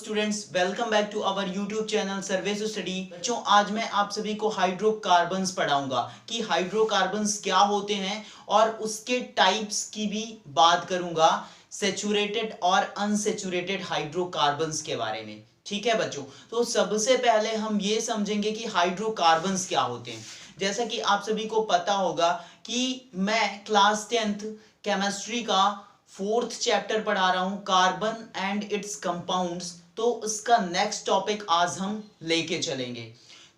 Students, welcome back to our YouTube channel survey to study. बच्चों, आज मैं आप सभी को हाइड्रोकार्बन्स पढ़ाऊंगा कि हाइड्रोकार्बन्स क्या होते हैं और उसके टाइप्स की भी बात करूंगा, सेचुरेटेड और अनसेचुरेटेड हाइड्रोकार्बन्स के बारे में। ठीक है बच्चों, तो सबसे पहले हम ये समझेंगे कि हाइड्रोकार्बन्स क्या होते हैं। जैसा कि आप सभी को पता होगा कि मैं क्लास 10th केमिस्ट्री का 4th चैप्टर पढ़ा रहा हूं, कार्बन एंड इट्स कंपाउंड्स। तो उसका नेक्स्ट टॉपिक आज हम लेके चलेंगे।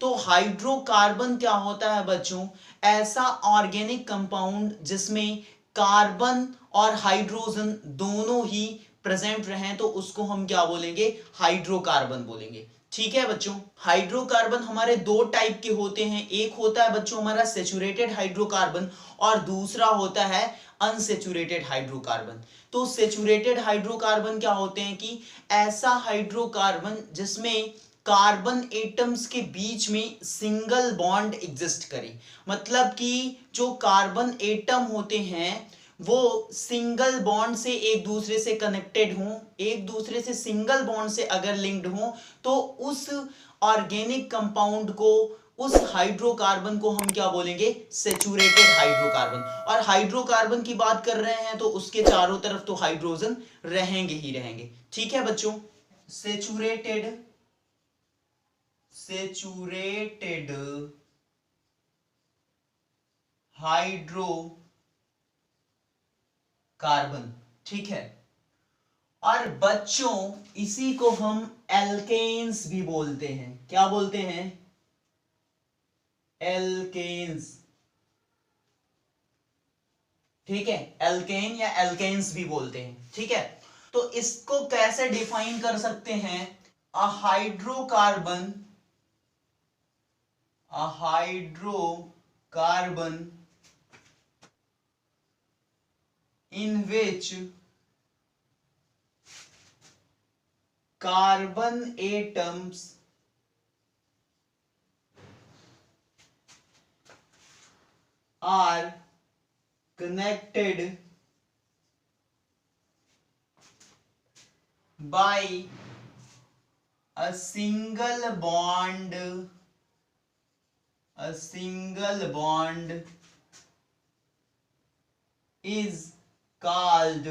तो हाइड्रोकार्बन क्या होता है बच्चों? ऐसा ऑर्गेनिक कंपाउंड जिसमें कार्बन और हाइड्रोजन दोनों ही प्रेजेंट रहें, तो उसको हम क्या बोलेंगे? हाइड्रोकार्बन बोलेंगे। ठीक है बच्चों, हाइड्रोकार्बन हमारे दो टाइप के होते हैं। एक होता है बच्चों हमारा सेचुरेटेड हाइड्रोकार्बन और दूसरा होता है अनसेचुरेटेड हाइड्रोकार्बन। तो सेचुरेटेड हाइड्रोकार्बन क्या होते हैं कि ऐसा हाइड्रोकार्बन जिसमें कार्बन एटम्स के बीच में सिंगल बॉन्ड एग्जिस्ट करे। मतलब कि जो कार्बन एटम होते हैं वो सिंगल बॉन्ड से एक दूसरे से कनेक्टेड हों, एक दूसरे से सिंगल बॉन्ड से अगर लिंक्ड हों, तो उस ऑर्गेनिक कंपाउंड को, उस हाइड्रोकार्बन को हम क्या बोलेंगे? Saturated hydrocarbon. और हाइड्रोकार्बन की बात कर रहे हैं तो उसके चारों तरफ तो हाइड्रोजन रहेंगे ही रहेंगे। ठीक है बच्चों, सेचुरेटेड हाइड्रोकार्बन। ठीक है, और बच्चों इसी को हम एल्केन्स भी बोलते हैं। क्या बोलते हैं? एल्केन्स। ठीक है, एल्केन या एल्केन्स भी बोलते हैं। ठीक है, तो इसको कैसे डिफाइन कर सकते हैं? अ hydrocarbon in which carbon atoms are connected by a single bond is called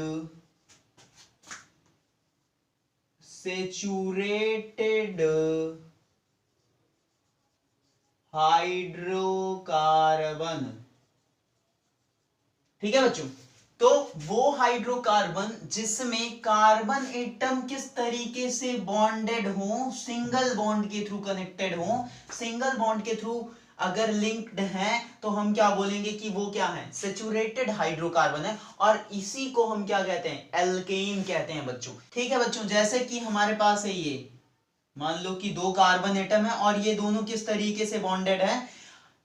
saturated hydrocarbon. ठीक है बच्चों, तो वो हाइड्रोकार्बन जिसमें कार्बन एटम किस तरीके से बॉन्डेड हो? सिंगल बॉन्ड के थ्रू कनेक्टेड हो। सिंगल बॉन्ड के थ्रू अगर लिंक्ड है तो हम क्या बोलेंगे कि वो क्या है? सेचुरेटेड हाइड्रोकार्बन है। और इसी को हम क्या कहते हैं? एल्केन कहते हैं बच्चों। ठीक है बच्चों, जैसे कि हमारे पास है ये, मान लो कि दो कार्बन एटम है और ये दोनों किस तरीके से बॉन्डेड है?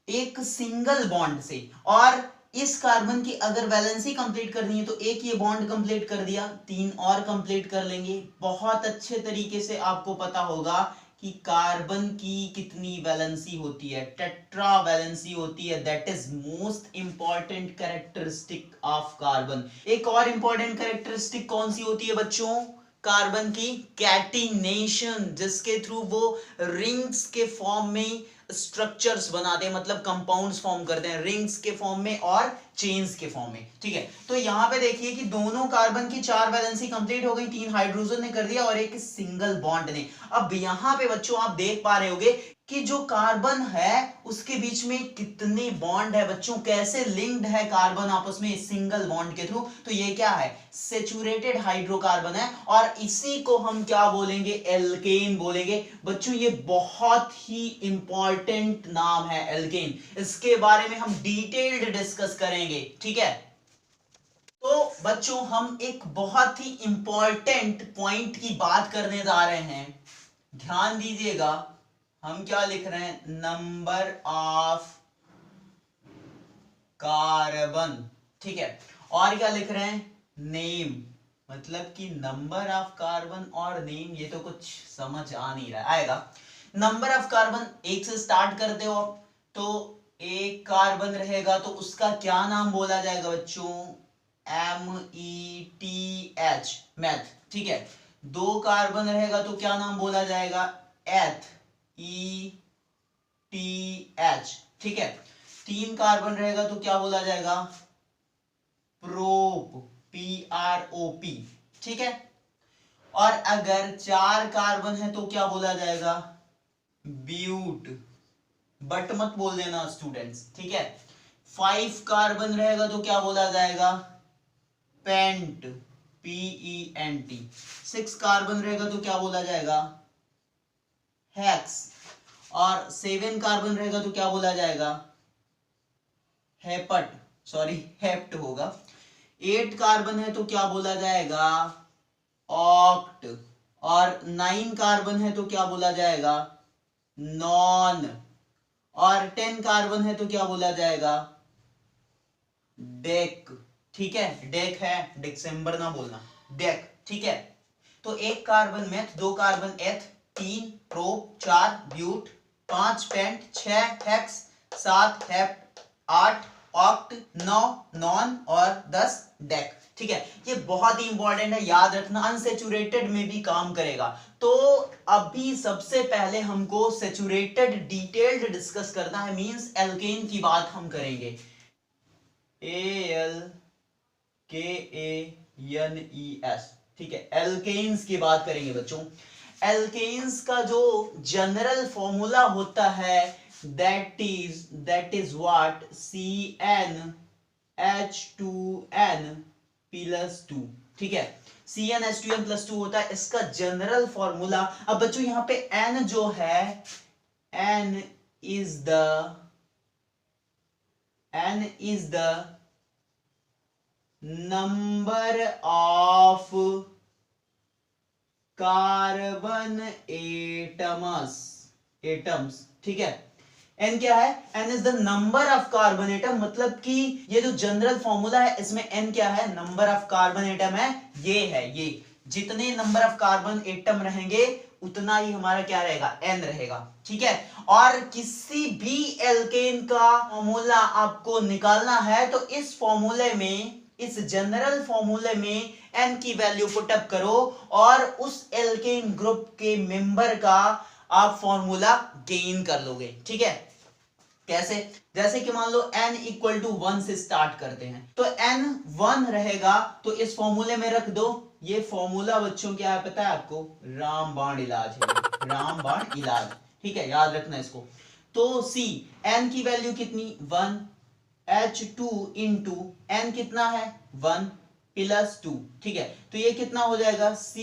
एक सिंगल बॉन्ड से। और इस कार्बन की अगर वैलेंसी कंप्लीट करनी है तो एक ये बॉन्ड कंप्लीट कर दिया, तीन और कंप्लीट कर लेंगे। बहुत अच्छे तरीके से आपको पता होगा कि कार्बन की कितनी वैलेंसी होती है? टेट्रा वैलेंसी होती है। That is most important characteristic of carbon. एक और इंपॉर्टेंट कैरेक्टरिस्टिक कौन सी होती है बच्चों? कार्बन की कैटिनेशन, जिसके थ्रू वो रिंग्स के फॉर्म में स्ट्रक्चर्स बनाते हैं, मतलब कंपाउंड्स फॉर्म करते हैं रिंग्स के फॉर्म में और चेन्स के फॉर्म में। ठीक है, तो यहां पे देखिए कि दोनों कार्बन की चार वैलेंसी कंप्लीट हो गई, तीन हाइड्रोजन ने कर दिया और एक सिंगल बॉन्ड ने। अब यहां पे बच्चों आप देख पा रहे होगे कि जो कार्बन है उसके बीच में कितने बॉन्ड है बच्चों, कैसे लिंक्ड है कार्बन आपस में सिंगल बॉन्ड के थ्रू। तो ये क्या है? सेचुरेटेड हाइड्रोकार्बन है और इसी को हम क्या बोलेंगे? एल्केन बोलेंगे। बच्चों ये बहुत ही इंपॉर्टेंट नाम है एल्केन, इसके बारे में हम डिटेल्ड डिस्कस करेंगे। ठीक है, तो बच्चों हम एक बहुत ही इंपॉर्टेंट पॉइंट की बात करने जा रहे हैं, ध्यान दीजिएगा। हम क्या लिख रहे हैं? Number of carbon. ठीक है, और क्या लिख रहे हैं? नेम। मतलब कि नंबर ऑफ कार्बन और नेम, ये तो कुछ समझ आ नहीं रहा, आएगा। नंबर ऑफ कार्बन एक से स्टार्ट करते हो तो एक कार्बन रहेगा तो उसका क्या नाम बोला जाएगा बच्चों? METH, math. ठीक है, दो कार्बन रहेगा तो क्या नाम बोला जाएगा, एथ, ETH, ठीक है। तीन कार्बन रहेगा तो क्या बोला जाएगा, प्रोप, PROP, ठीक है। और अगर चार कार्बन है तो क्या बोला जाएगा, ब्यूट, बट मत बोल देना स्टूडेंट्स, ठीक है। 5 कार्बन रहेगा तो क्या बोला जाएगा, पेंट, PENT। 6 कार्बन रहेगा तो क्या बोला जाएगा, हेक्स। और 7 कार्बन रहेगा तो क्या बोला जाएगा, हेपट, सॉरी हेप्ट होगा। 8 कार्बन है तो क्या बोला जाएगा, ऑक्ट। और 9 कार्बन है तो क्या बोला जाएगा, नॉन। और 10 कार्बन है तो क्या बोला जाएगा, डेक, ठीक है। डेक है, डिसम्बर ना बोलना, डेक, ठीक है। तो एक कार्बन मेथ, दो carbon eth, 3 prop, 4 but, 5 pent, 6 hex, 7 hept, 8 oct, 9 non और 10 डेक, ठीक है। ये बहुत ही इंपॉर्टेंट है, याद रखना, अनसेचुरेटेड में भी काम करेगा। तो अभी सबसे पहले हमको सेचुरेटेड डिटेल्ड डिस्कस करना है, मींस एल्केन की बात हम करेंगे। ALKANES, ठीक है, एल्केन्स की बात करेंगे बच्चों। एल्केन्स का जो जनरल फॉर्मूला होता है दैट इज व्हाट, CnH2n+2, ठीक है। CnH2n+2 होता है इसका जनरल फॉर्मूला। अब बच्चों यहां पे n जो है, n is the number of carbon atoms, ठीक है। n क्या है, n is the number of carbon atom, मतलब कि ये जो जनरल फॉर्मूला है इसमें n क्या है, नंबर ऑफ कार्बन एटम है, ये है, ये जितने नंबर ऑफ कार्बन एटम रहेंगे उतना ही हमारा क्या रहेगा, n रहेगा, ठीक है। और किसी भी एल्केन का फॉर्मूला आपको निकालना है तो इस फॉर्मूले में, इस जनरल फॉर्मूले में n की वैल्यू पुट अप करो और उस एल्केन ग्रुप के मेंबर का आप फॉर्मूला गेन कर लोगे, ठीक है। कैसे, जैसे कि मान लो n इक्वल टू 1 से स्टार्ट करते हैं, तो n 1 रहेगा तो इस फॉर्मूले में रख दो। ये फॉर्मूला बच्चों क्या है पता है आपको, रामबाण इलाज है, रामबाण इलाज, ठीक है, याद रखना इसको। तो C, n की वैल्यू कितनी, 1, H2 इंटू n कितना है, 1 + 2, ठीक है। तो ये कितना हो जाएगा, C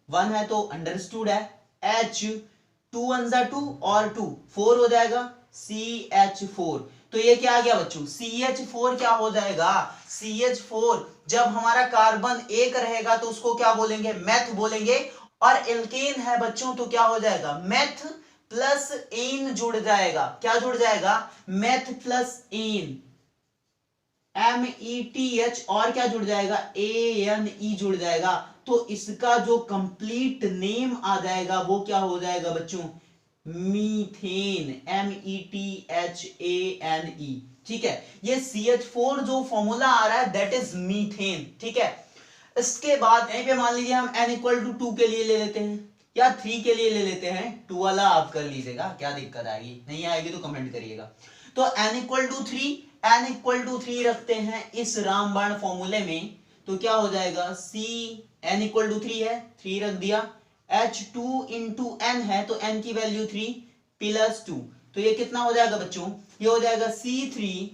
1 है तो अंडरस्टूड है, H 2 1 जा 2 और 2 4 हो जाएगा, CH4। तो ये क्या आ गया बच्चों, CH4 क्या हो जाएगा, CH4 जब हमारा कार्बन एक रहेगा तो उसको क्या बोलेंगे, मेथ बोलेंगे। और एल्केन है बच्चों तो क्या हो जाएगा, मेथ प्लस एन जुड़ जाएगा, क्या जुड़ जाएगा, मेथ प्लस एन, METH और क्या जुड़ जाएगा, ANE जुड़ जाएगा। तो इसका जो कंप्लीट नेम आ जाएगा वो क्या हो जाएगा बच्चों, मीथेन, METHANE, ठीक है। ये CH4 जो फॉर्मूला आ रहा है दैट इज मीथेन, ठीक है। इसके बाद यहीं पे मान लीजिए हम n इक्वल टू 2 के लिए ले लेते हैं या 3 के लिए ले लेते हैं, 2 वाला आप कर लीजिएगा, क्या दिक्कत आएगी, नहीं आएगी तो कमेंट करिएगा। तो n इक्वल टू 3 रखते हैं इस रामबाण फॉर्मूले में, तो क्या हो जाएगा, n इक्वल टू 3 है, 3 रख दिया, H2 इंटू n है तो n की वैल्यू 3 + 2, तो ये कितना हो जाएगा बच्चों, ये हो जाएगा C3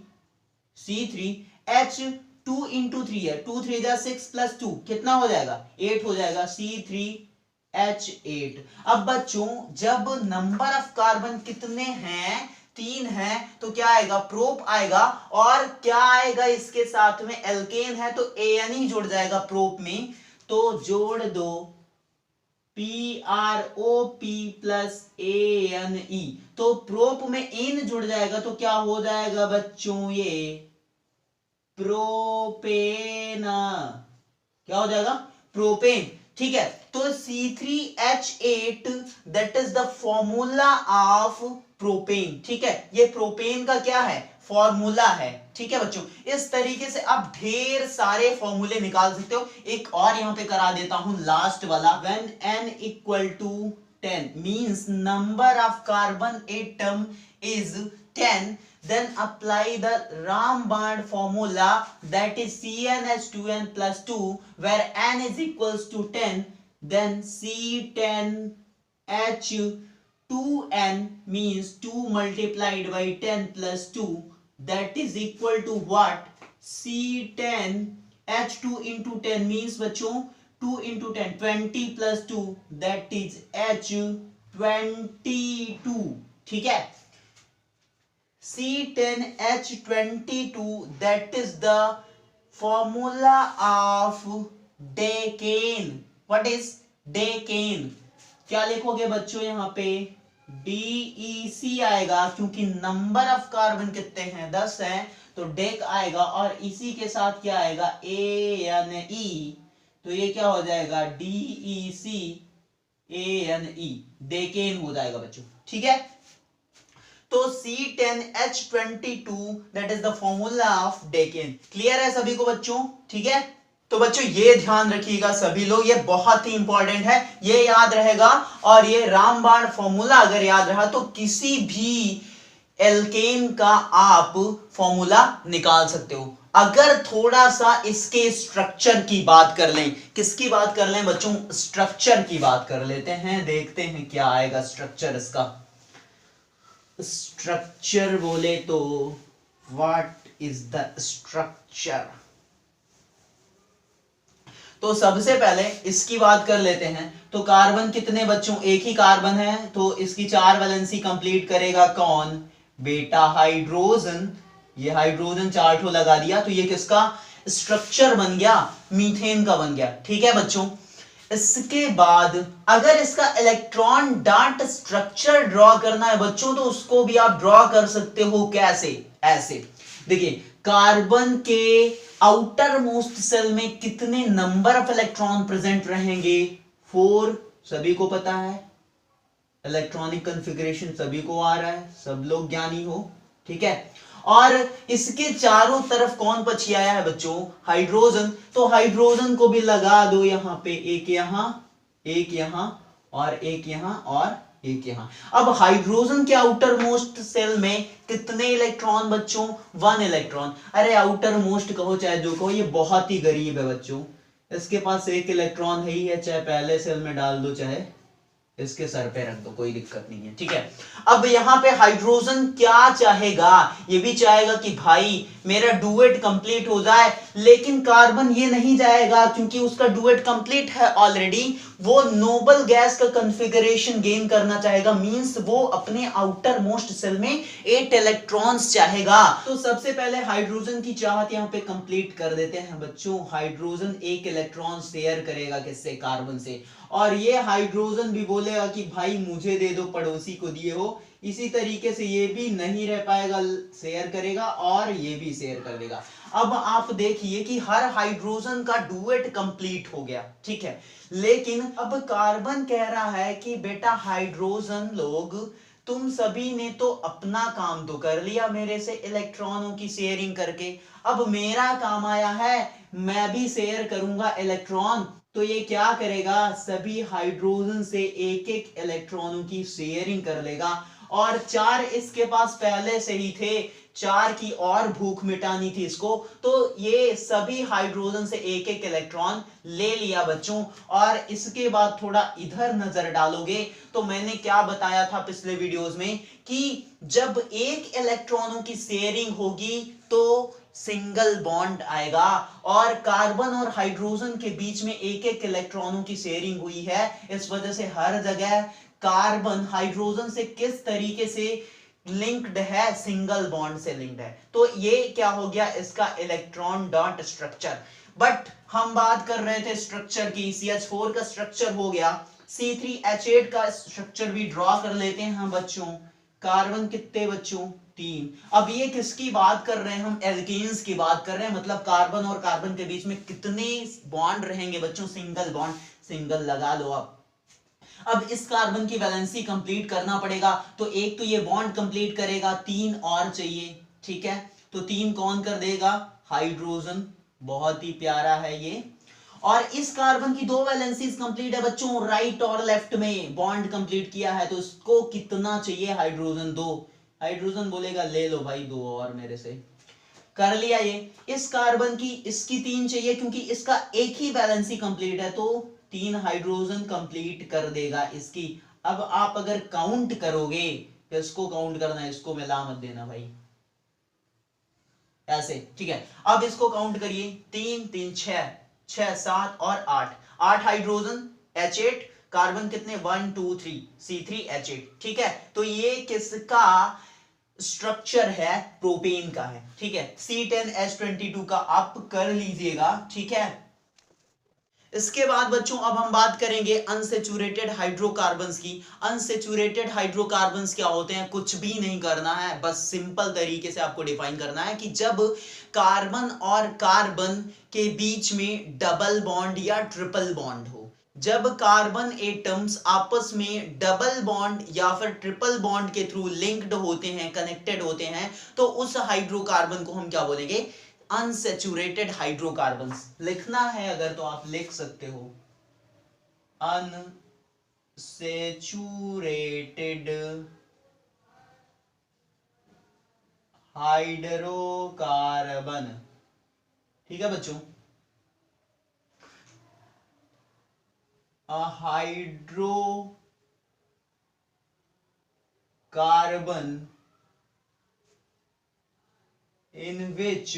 H2 इंटू 3 है, 2 3 जा 6 + 2 कितना हो जाएगा, 8 हो जाएगा, C3H8। अब बच्चों जब नंबर ऑफ कार्बन कितने हैं, 3 है, तो क्या आएगा, प्रोप आएगा। और क्या आएगा इसके साथ में, एल्केन है तो ANE जुड़ जाएगा प्रोप में, तो जोड़ दो PROP + ANE, तो प्रोप में एन जुड़ जाएगा तो क्या हो जाएगा बच्चों, ये प्रोपेन, क्या हो जाएगा, प्रोपेन, ठीक है। तो C3H8 that is the formula of propane, ठीक है। ये प्रोपेन का क्या है, फॉर्मूला है। ठीक है बच्चों, इस तरीके से आप ढेर सारे फॉर्मूले निकाल सकते हो। एक और यहां पे करा देता हूं लास्ट वाला, when n equal to 10 means number of carbon atom is 10, then apply the Ramband formula, that is CnH2n plus 2, where n is equals to 10, then C10H2n means 2 multiplied by 10 plus 2, that is equal to what? C10H2 into 10 means बच्चों 2 into 10 20 plus 2, that is H22। ठीक है, C10H22, that is the formula of decane। what is decane? क्या लिखोगे बच्चों यहां पे? DEC आएगा, क्योंकि नंबर ऑफ कार्बन कितने हैं? 10 है, तो डेक आएगा, और इसी के साथ क्या आएगा? ANE, तो ये क्या हो जाएगा? DECANE, डेकेन हो जाएगा बच्चों। ठीक है, तो C10H22 that is the formula of decane. Clear है सभी को बच्चों? ठीक है, तो बच्चों ये ध्यान रखिएगा सभी लोग, ये बहुत ही इंपॉर्टेंट है, ये याद रहेगा। और ये रामबाण फॉर्मूला अगर याद रहा तो किसी भी एल्केन का आप फॉर्मूला निकाल सकते हो। अगर थोड़ा सा इसके स्ट्रक्चर की बात कर लें, किसकी बात कर लें बच्चों? स्ट्रक्चर की बात कर लेते हैं, देखते हैं क्या आएगा स्ट्रक्चर इसका। स्ट्रक्चर बोले तो व्हाट इज द स्ट्रक्चर? तो सबसे पहले इसकी बात कर लेते हैं। तो कार्बन कितने बच्चों? एक ही कार्बन है, तो इसकी 4 वैलेंसी कंप्लीट करेगा कौन? बेटा हाइड्रोजन। ये हाइड्रोजन 4 ठो लगा दिया, तो ये किसका स्ट्रक्चर बन गया? मीथेन का बन गया। ठीक है बच्चों, इसके बाद अगर इसका इलेक्ट्रॉन डाट स्ट्रक्चर ड्रॉ करना है बच्चों, तो उसको भी आप ड्रॉ कर सकते हो। कैसे? ऐसे देखिए, कार्बन के आउटर मोस्ट सेल में कितने नंबर ऑफ इलेक्ट्रॉन प्रेजेंट रहेंगे? 4, सभी को पता है। इलेक्ट्रॉनिक कॉन्फ़िगरेशन सभी को आ रहा है, सब लोग ज्ञानी हो। ठीक है, और इसके चारों तरफ कौन पछियाया है बच्चों? हाइड्रोजन। तो हाइड्रोजन को भी लगा दो यहां पे, एक यहां, एक यहां, और एक यहां, और एक यहां। अब हाइड्रोजन के आउटर मोस्ट सेल में कितने इलेक्ट्रॉन बच्चों? 1 इलेक्ट्रॉन। अरे आउटर मोस्ट कहो चाहे जो कहो, ये बहुत ही गरीब है बच्चों, इसके पास 1 इलेक्ट्रॉन है ही है, चाहे पहले सेल में डाल दो चाहे इसके सर पे रख दो, कोई दिक्कत नहीं है। ठीक है, अब यहां पे हाइड्रोजन क्या चाहेगा? ये भी चाहेगा कि भाई मेरा डुएट कंप्लीट हो जाए, लेकिन कार्बन ये नहीं जाएगा, क्योंकि उसका डुएट कंप्लीट है ऑलरेडी। वो नोबल गैस का कॉन्फ़िगरेशन गेन करना चाहेगा, मींस वो अपने आउटर मोस्ट सेल में 8 इलेक्ट्रॉन्स चाहेगा। तो सबसे पहले हाइड्रोजन की चाहत यहां पे कंप्लीट कर देते हैं बच्चों। हाइड्रोजन 1 इलेक्ट्रॉन शेयर करेगा किससे? कार्बन से। और ये हाइड्रोजन भी बोलेगा कि भाई मुझे दे दो, पड़ोसी को दिए हो। इसी तरीके से ये भी नहीं रह पाएगा, शेयर करेगा, और ये भी शेयर कर देगा। अब आप देखिए कि हर हाइड्रोजन का डुएट कंप्लीट हो गया। ठीक है, लेकिन अब कार्बन कह रहा है कि बेटा हाइड्रोजन लोग, तुम सभी ने तो अपना काम तो कर लिया मेरे से इलेक्ट्रॉनों की शेयरिंग करके, अब मेरा काम आया है, मैं भी शेयर करूंगा इलेक्ट्रॉन। तो ये क्या करेगा? सभी हाइड्रोजन से एक एक इलेक्ट्रॉनों की शेयरिंग कर लेगा। और 4 इसके पास पहले से ही थे, 4 की और भूख मिटानी थी इसको, तो ये सभी हाइड्रोजन से एक एक इलेक्ट्रॉन ले लिया बच्चों। और इसके बाद थोड़ा इधर नजर डालोगे तो मैंने क्या बताया था पिछले वीडियोस में कि जब एक इलेक्ट्रॉनों की शेयरिंग होगी तो सिंगल बॉन्ड आएगा, और कार्बन और हाइड्रोजन के बीच में एक एक इलेक्ट्रॉनों की शेयरिंग हुई है। इस वजह से हर जगह कार्बन हाइड्रोजन से किस तरीके से लिंक्ड है? सिंगल बॉन्ड से लिंक्ड है। तो ये क्या हो गया? इसका इलेक्ट्रॉन डॉट स्ट्रक्चर। बट हम बात कर रहे थे स्ट्रक्चर की। CH4 का स्ट्रक्चर हो गया, C3H8 का स्ट्रक्चर भी ड्रॉ कर लेते हैं हम बच्चों। कार्बन कितने बच्चों? 3। अब ये किसकी बात कर रहे हैं? हम एल्केन्स की बात कर रहे हैं, मतलब कार्बन और कार्बन के बीच में कितने बॉन्ड रहेंगे बच्चों? सिंगल बॉन्ड, सिंगल लगा लो आप। अब इस कार्बन की वैलेंसी कंप्लीट करना पड़ेगा, तो एक तो ये बॉन्ड कंप्लीट करेगा, 3 और चाहिए। ठीक है, तो 3 कौन कर देगा? हाइड्रोजन। बहुत ही प्यारा है ये। और इस कार्बन की 2 वैलेंसीज कंप्लीट है बच्चों, राइट और लेफ्ट में बॉन्ड कंप्लीट किया है, तो इसको कितना चाहिए? हाइड्रोजन 2। हाइड्रोजन बोलेगा ले लो भाई 2 और मेरे से। कर लिया ये। इस कार्बन की इसकी 3 चाहिए क्योंकि इसका एक ही वैलेंसी कंप्लीट है, तो 3 हाइड्रोजन कंप्लीट कर देगा इसकी। अब आप अगर काउंट करोगे, इसको काउंट करना है, इसको मिला मत देना भाई, ऐसे, ठीक है। अब इसको काउंट करिए, 3 3 6, 6 7 और 8, 8 हाइड्रोजन H8, कार्बन कितने? 1 2 3, C3H8, ठीक है। तो ये किसका स्ट्रक्चर है? प्रोपेन का है, ठीक है। C10H22 का आप कर लीजिएगा, ठीक है। इसके बाद बच्चों अब हम बात करेंगे अनसेचुरेटेड हाइड्रोकार्बन्स की। अनसेचुरेटेड हाइड्रोकार्बन्स क्या होते हैं? कुछ भी नहीं करना है, बस सिंपल तरीके से आपको डिफाइन करना है कि जब कार्बन और कार्बन के बीच में डबल बॉन्ड या ट्रिपल बॉन्ड हो, जब कार्बन एटम्स आपस में डबल बॉन्ड या फिर ट्रिपल बॉन्ड के थ्रू लिंक्ड होते हैं, कनेक्टेड होते हैं, तो उस हाइड्रोकार्बन को हम क्या बोलेंगे? Unsaturated hydrocarbons. लिखना है अगर तो आप लिख सकते हो, अनसेचुरेटेड हाइड्रोकार्बन, ठीक है बच्चों। Hydrocarbon in which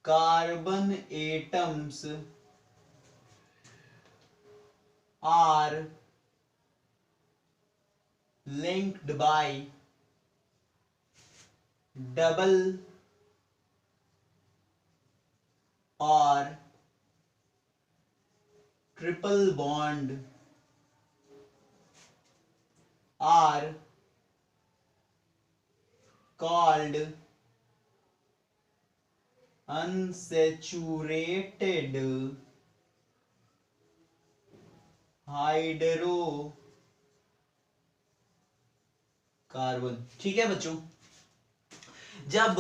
carbon atoms are linked by double or triple bond are called unsaturated hydrocarbon, ठीक है बच्चों। जब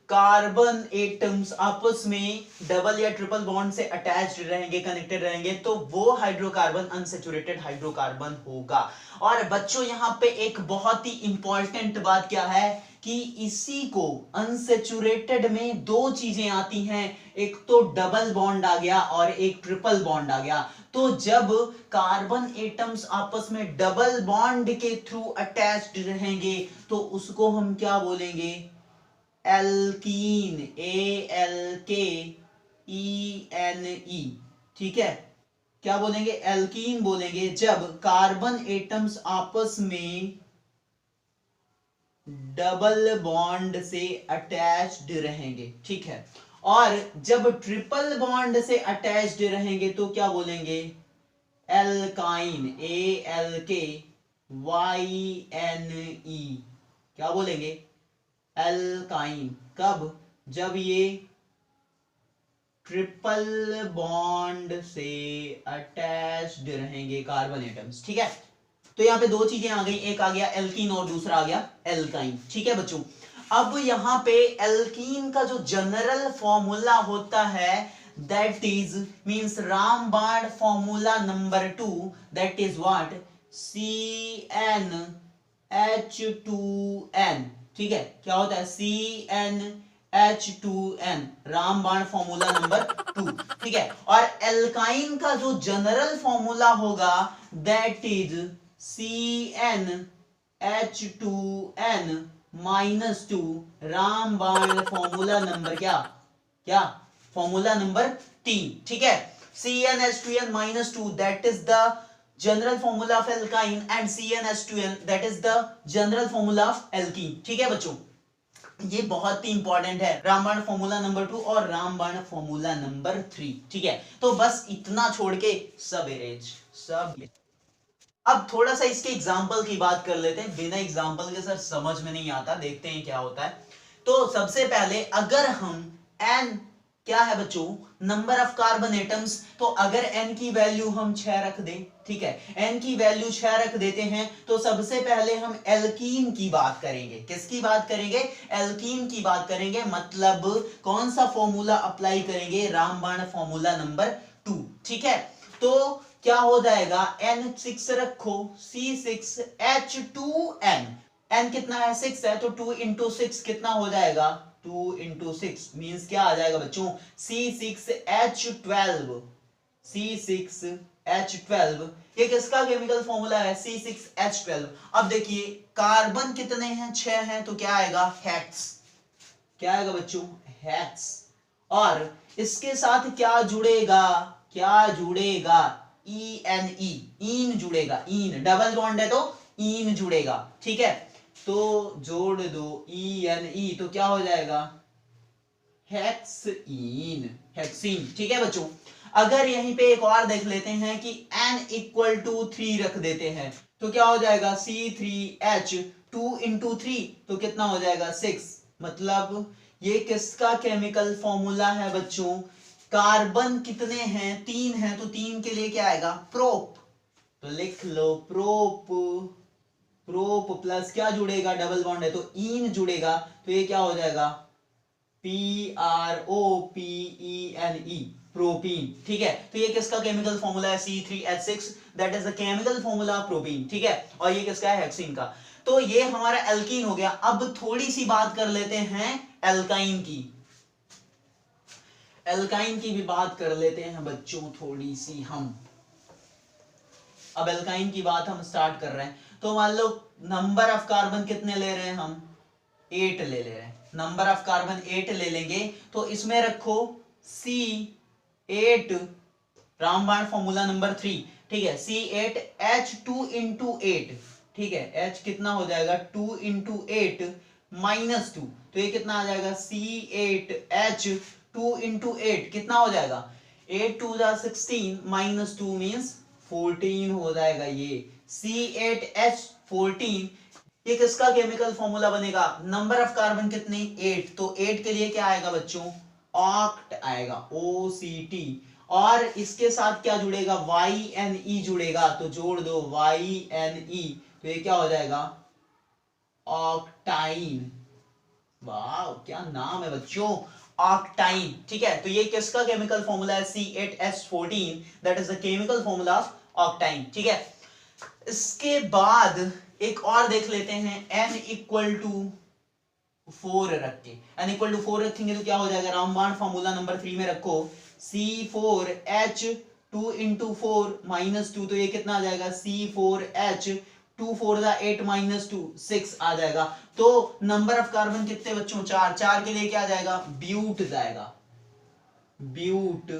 कार्बन एटम्स आपस में डबल या ट्रिपल बॉन्ड से अटैच्ड रहेंगे, कनेक्टेड रहेंगे, तो वो हाइड्रोकार्बन अनसैचुरेटेड हाइड्रोकार्बन होगा। और बच्चों यहां पे एक बहुत ही इंपॉर्टेंट बात क्या है कि इसी को अनसैचुरेटेड में 2 चीजें आती हैं, एक तो डबल बॉन्ड आ गया और एक ट्रिपल बॉन्ड आ गया। तो जब कार्बन एटम्स आपस में डबल बॉन्ड के थ्रू अटैच्ड रहेंगे तो उसको हम क्या बोलेंगे? एल्कीन, ALKENE, ठीक है। क्या बोलेंगे? एल्कीन बोलेंगे जब कार्बन एटम्स आपस में डबल बॉन्ड से अटैच्ड रहेंगे, ठीक है। और जब ट्रिपल बॉन्ड से अटैच्ड रहेंगे तो क्या बोलेंगे? एल्काइन, ALKYNE, क्या बोलेंगे? एल्काइन। कब? जब ये ट्रिपल बॉन्ड से अटैच्ड रहेंगे कार्बन एटम्स, ठीक है। तो यहां पे 2 चीजें आ गई, एक आ गया एल्कीन और दूसरा आ गया एल्काइन, ठीक है बच्चों। अब यहां पे एल्कीन का जो जनरल फॉर्मूला होता है दैट इज मींस रामबाण formula number 2, that is what? CnH2n, ठीक है। क्या होता है? CnH2n, रामबाण फॉर्मूला नंबर 2, ठीक है। और एल्काइन का जो जनरल फॉर्मूला होगा दैट इज CnH2n -2, रामबाण फॉर्मूला नंबर क्या? क्या? फॉर्मूला नंबर 3, ठीक है। CnH2n -2, that is the general formula of alkyne, and CnH2n that is the general formula of alkene, ठीक है बच्चों। ये बहुत ही इंपॉर्टेंट है, रामबाण फॉर्मूला नंबर 2 और रामबाण फॉर्मूला नंबर 3, ठीक है। तो बस इतना छोड़ के सब एरेंज, सब। अब थोड़ा सा इसके एग्जाम्पल की बात कर लेते हैं, बिना एग्जाम्पल के सर समझ में नहीं आता, देखते हैं क्या होता है। तो सबसे पहले अगर हम क्या है बच्चों, नंबर ऑफ कार्बन एटम्स। तो अगर n की वैल्यू हम 6 रख दें, ठीक है, n की वैल्यू 6 रख देते हैं, तो सबसे पहले हम एल्कीन की बात करेंगे। किसकी बात करेंगे, एल्कीन की बात करेंगे। मतलब कौन सा फॉर्मूला अप्लाई करेंगे, रामबाण फॉर्मूला नंबर 2, ठीक है। तो क्या हो जाएगा, n6 रखो, C6H2n, n कितना है 6 है, तो 2 इंटू 6 कितना हो जाएगा, 2 इंटू 6 मीन्स क्या आ जाएगा बच्चों, C6H12, C6H12। ये किसका केमिकल फॉर्मूला है, C6H12। अब देखिए कार्बन कितने हैं, 6 हैं, तो क्या आएगा, हेक्स। क्या आएगा बच्चों, हेक्स। और इसके साथ क्या जुड़ेगा, क्या जुड़ेगा, ENE, ईन जुड़ेगा, ईन, डबल बॉन्ड है तो ईन जुड़ेगा, ठीक है। तो जोड़ दो ENE, तो क्या हो जाएगा, हेक्सीन, हेक्सीन, ठीक है बच्चों। अगर यहीं पे एक और देख लेते हैं कि n इक्वल टू 3 रख देते हैं, तो क्या हो जाएगा, C3H, 2 इंटू 3, तो कितना हो जाएगा 6। मतलब ये किसका केमिकल फॉर्मूला है बच्चों, कार्बन कितने हैं, 3 हैं, तो 3 के लिए क्या आएगा, प्रोप। तो लिख लो प्रोप, प्रोप प्लस क्या जुड़ेगा, डबल बॉन्ड है तो ईन जुड़ेगा, तो ये क्या हो जाएगा, PROPENE, प्रोपीन, ठीक है। तो ये किसका केमिकल फॉर्मूला है, C3H6, that is the chemical formula of propene, ठीक है। और ये किसका है, हेक्सीन का। तो ये हमारा एल्कीन हो गया। अब थोड़ी सी बात कर लेते हैं एल्काइन की, एल्काइन की भी बात कर लेते हैं बच्चों थोड़ी सी हम। अब एल्काइन की बात हम स्टार्ट कर रहे हैं, तो मान लो नंबर ऑफ कार्बन कितने ले रहे हैं हम, 8 ले रहे हैं। नंबर ऑफ कार्बन 8 ले लेंगे, तो इसमें रखो C8, रामबाण फॉर्मूला नंबर 3, ठीक है, C8H2 इंटू 8, ठीक है, H कितना हो जाएगा, 2 इंटू 8 माइनस 2, तो ये कितना आ जाएगा, C8H2 इंटू 8 कितना हो जाएगा, 8 2 16 माइनस 2 मीन्स 14 हो जाएगा। ये C8H14, ये किसका केमिकल फॉर्मूला बनेगा, नंबर ऑफ कार्बन कितने, 8, तो 8 के लिए क्या आएगा बच्चों, ऑक्ट आएगा, OCT। और इसके साथ क्या जुड़ेगा, YNE जुड़ेगा, तो जोड़ दो YNE, तो ये क्या हो जाएगा, ऑक्टाइन। वाह क्या नाम है बच्चों, ऑक्टाइन, ठीक है। तो ये किसका केमिकल फॉर्मूला है, C8H14, that is the chemical formula of octyne, ठीक है। इसके बाद एक और देख लेते हैं, n इक्वल टू 4 रख के, n इक्वल टू 4 रखेंगे तो क्या हो जाएगा, रामबाण फॉर्मूला नंबर 3 में रखो, C4H2 इंटू 4 माइनस 2, तो ये कितना आ जाएगा, C4H2 4 8 माइनस 2 6 आ जाएगा। तो नंबर ऑफ कार्बन कितने बच्चों, 4, 4 के लिए क्या आ जाएगा, ब्यूट जाएगा, ब्यूट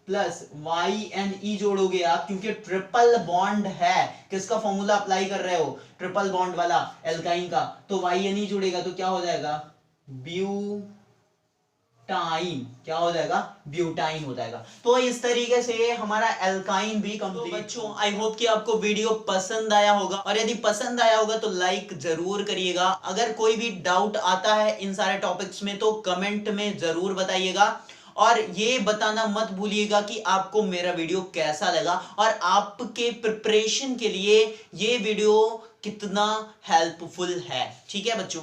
प्लस YNE जोड़ोगे आप, क्योंकि ट्रिपल बॉन्ड है, किसका फॉर्मूला अप्लाई कर रहे हो, ट्रिपल बॉन्ड वाला एल्काइन का, तो YNE जुड़ेगा, तो क्या हो जाएगा, ब्यूटाइन, क्या हो जाएगा, ब्यूटाइन हो जाएगा। तो इस तरीके से हमारा एल्काइन भी कंप्लीट। तो बच्चों आई होप कि आपको वीडियो पसंद आया होगा, और यदि पसंद आया होगा तो लाइक जरूर करिएगा। अगर कोई भी डाउट आता है इन सारे टॉपिक्स में तो कमेंट में जरूर बताइएगा, और ये बताना मत भूलिएगा कि आपको मेरा वीडियो कैसा लगा और आपके प्रिपरेशन के लिए ये वीडियो कितना हेल्पफुल है, ठीक है बच्चों।